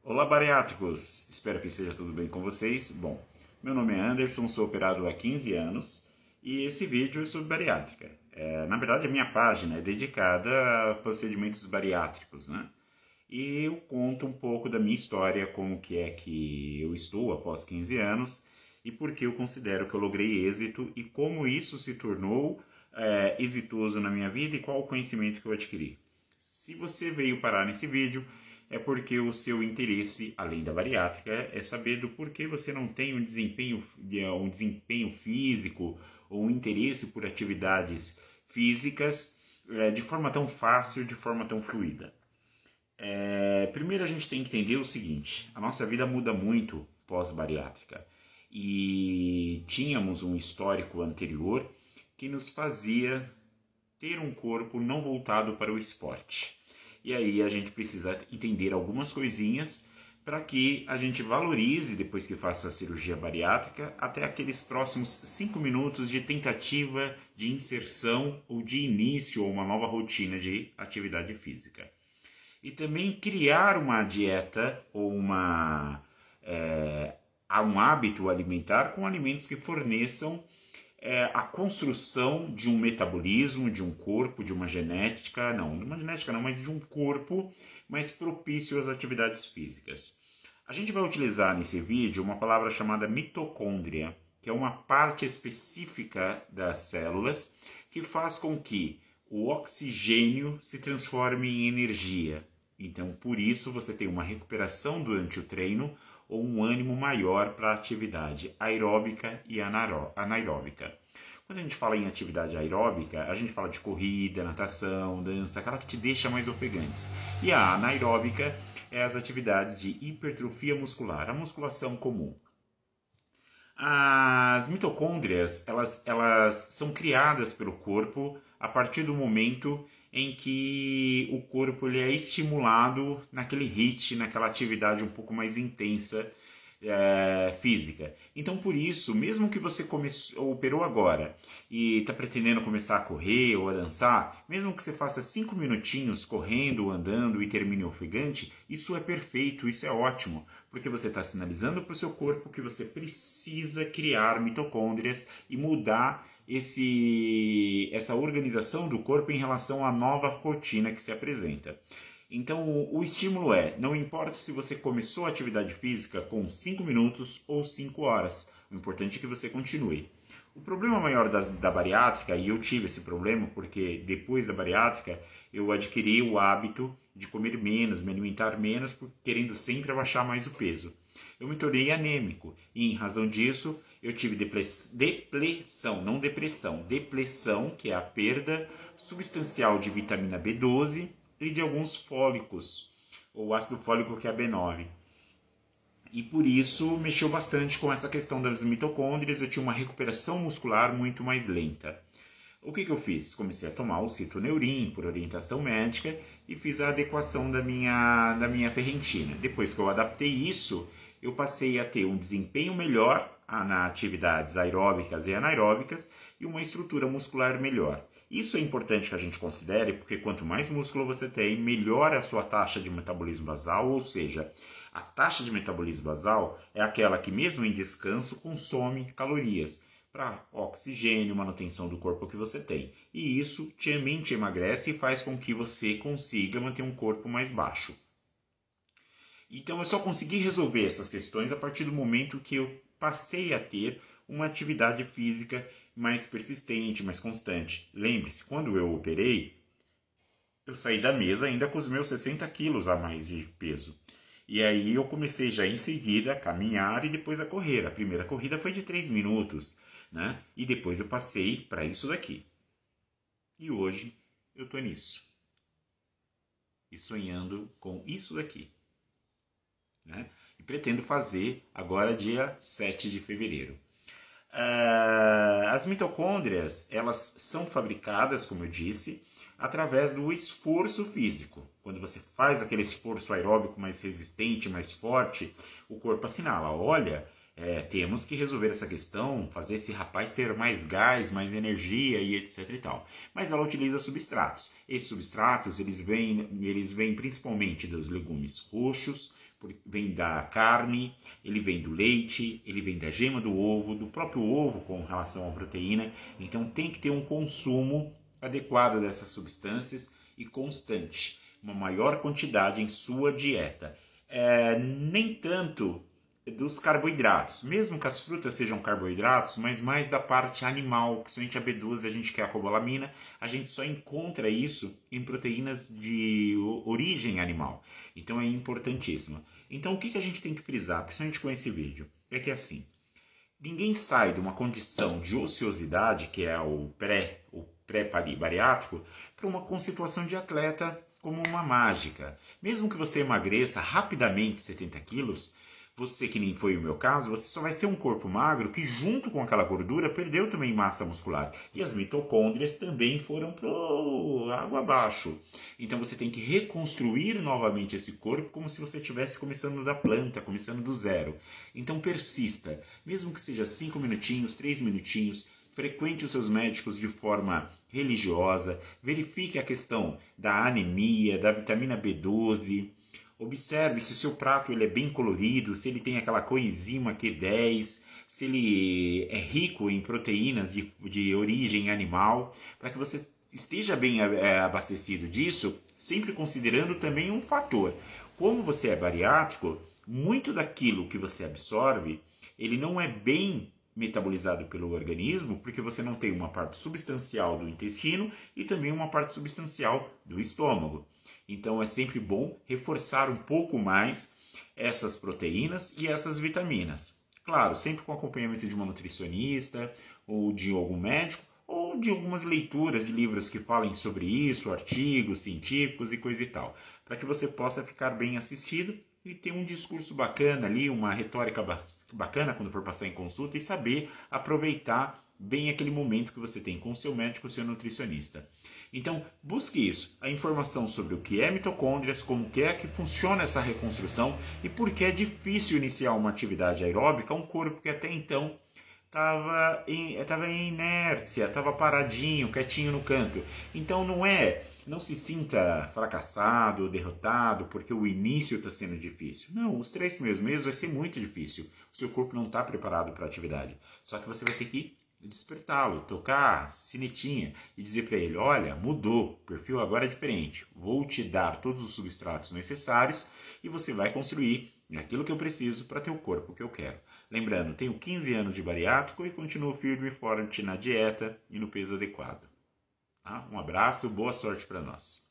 Olá, bariátricos! Espero que esteja tudo bem com vocês. Bom, meu nome é Anderson, sou operado há 15 anos e esse vídeo é sobre bariátrica. Na verdade, a minha página é dedicada a procedimentos bariátricos, né? E eu conto um pouco da minha história, como que é que eu estou após 15 anos e por que eu considero que eu logrei êxito e como isso se tornou exitoso na minha vida e qual o conhecimento que eu adquiri. Se você veio parar nesse vídeo, é porque o seu interesse, além da bariátrica, é saber do porquê você não tem um desempenho físico ou um interesse por atividades físicas de forma tão fácil, de forma tão fluida. Primeiro a gente tem que entender o seguinte, a nossa vida muda muito pós-bariátrica e tínhamos um histórico anterior que nos fazia ter um corpo não voltado para o esporte. E aí a gente precisa entender algumas coisinhas para que a gente valorize, depois que faça a cirurgia bariátrica, até aqueles próximos 5 minutos de tentativa de inserção ou de início a uma nova rotina de atividade física. E também criar uma dieta ou um hábito alimentar com alimentos que forneçam a construção de um metabolismo, de um corpo, de uma genética não, mas de um corpo mais propício às atividades físicas. A gente vai utilizar nesse vídeo uma palavra chamada mitocôndria, que é uma parte específica das células que faz com que o oxigênio se transforme em energia. Então, por isso, você tem uma recuperação durante o treino ou um ânimo maior para a atividade aeróbica e anaeróbica. Quando a gente fala em atividade aeróbica, a gente fala de corrida, natação, dança, aquela que te deixa mais ofegantes. E a anaeróbica é as atividades de hipertrofia muscular, a musculação comum. As mitocôndrias, elas são criadas pelo corpo a partir do momento em que o corpo ele é estimulado naquele HIIT, naquela atividade um pouco mais intensa física. Então, por isso, mesmo que você operou agora e está pretendendo começar a correr ou a dançar, mesmo que você faça 5 minutinhos correndo, andando e termine ofegante, isso é perfeito, isso é ótimo, porque você está sinalizando para o seu corpo que você precisa criar mitocôndrias e mudar essa organização do corpo em relação à nova rotina que se apresenta. Então, o estímulo não importa se você começou a atividade física com 5 minutos ou 5 horas, o importante é que você continue. O problema maior da bariátrica, e eu tive esse problema porque depois da bariátrica eu adquiri o hábito de comer menos, me alimentar menos, querendo sempre abaixar mais o peso. Eu me tornei anêmico e em razão disso eu tive depressão, não depressão, depressão, que é a perda substancial de vitamina B12 e de alguns fólicos, ou ácido fólico que é a B9. E por isso mexeu bastante com essa questão das mitocôndrias, eu tinha uma recuperação muscular muito mais lenta. O que eu fiz? Comecei a tomar o citoneurin por orientação médica e fiz a adequação da minha ferritina. Depois que eu adaptei isso, eu passei a ter um desempenho melhor nas atividades aeróbicas e anaeróbicas e uma estrutura muscular melhor. Isso é importante que a gente considere, porque quanto mais músculo você tem, melhor é a sua taxa de metabolismo basal, ou seja, a taxa de metabolismo basal é aquela que mesmo em descanso consome calorias para oxigênio, manutenção do corpo que você tem. E isso te emagrece e faz com que você consiga manter um corpo mais baixo. Então eu só consegui resolver essas questões a partir do momento que eu passei a ter uma atividade física mais persistente, mais constante. Lembre-se, quando eu operei, eu saí da mesa ainda com os meus 60 quilos a mais de peso. E aí eu comecei já em seguida a caminhar e depois a correr. A primeira corrida foi de 3 minutos, né? E depois eu passei para isso daqui. E hoje eu estou nisso. E sonhando com isso daqui. Né? E pretendo fazer agora dia 7 de fevereiro. As mitocôndrias, elas são fabricadas, como eu disse, através do esforço físico. Quando você faz aquele esforço aeróbico mais resistente, mais forte, o corpo assinala, olha, Temos que resolver essa questão, fazer esse rapaz ter mais gás, mais energia e etc e tal. Mas ela utiliza substratos. Esses substratos, eles vêm principalmente dos legumes roxos, vem da carne, ele vem do leite, ele vem da gema do ovo, do próprio ovo com relação à proteína. Então tem que ter um consumo adequado dessas substâncias e constante, uma maior quantidade em sua dieta. Nem tanto dos carboidratos, mesmo que as frutas sejam carboidratos, mas mais da parte animal, principalmente a B12, a gente quer a cobalamina, a gente só encontra isso em proteínas de origem animal, então é importantíssimo. Então o que a gente tem que frisar, principalmente com esse vídeo, é que assim, ninguém sai de uma condição de ociosidade, que é o pré-bariátrico, para uma situação de atleta como uma mágica. Mesmo que você emagreça rapidamente 70 quilos, você, que nem foi o meu caso, você só vai ter um corpo magro que junto com aquela gordura perdeu também massa muscular. E as mitocôndrias também foram pro água abaixo. Então você tem que reconstruir novamente esse corpo como se você estivesse começando da planta, começando do zero. Então persista, mesmo que seja 5 minutinhos, 3 minutinhos, frequente os seus médicos de forma religiosa, verifique a questão da anemia, da vitamina B12, observe se o seu prato ele é bem colorido, se ele tem aquela coenzima Q10, se ele é rico em proteínas de origem animal, para que você esteja bem abastecido disso, sempre considerando também um fator. Como você é bariátrico, muito daquilo que você absorve, ele não é bem metabolizado pelo organismo, porque você não tem uma parte substancial do intestino e também uma parte substancial do estômago. Então é sempre bom reforçar um pouco mais essas proteínas e essas vitaminas. Claro, sempre com acompanhamento de uma nutricionista ou de algum médico ou de algumas leituras de livros que falem sobre isso, artigos científicos e coisa e tal, para que você possa ficar bem assistido e ter um discurso bacana ali, uma retórica bacana quando for passar em consulta e saber aproveitar bem aquele momento que você tem com o seu médico, o seu nutricionista. Então, busque isso, a informação sobre o que é mitocôndrias, como que funciona essa reconstrução e por que é difícil iniciar uma atividade aeróbica, um corpo que até então estava em inércia, estava paradinho, quietinho no canto. Então não se sinta fracassado, derrotado, porque o início está sendo difícil. Não, os 3 primeiros meses vai ser muito difícil. O seu corpo não está preparado para a atividade. Só que você vai ter que despertá-lo, tocar sinetinha e dizer para ele, olha, mudou, o perfil agora é diferente, vou te dar todos os substratos necessários e você vai construir aquilo que eu preciso para ter o corpo que eu quero. Lembrando, tenho 15 anos de bariátrico e continuo firme e forte na dieta e no peso adequado. Um abraço, boa sorte para nós.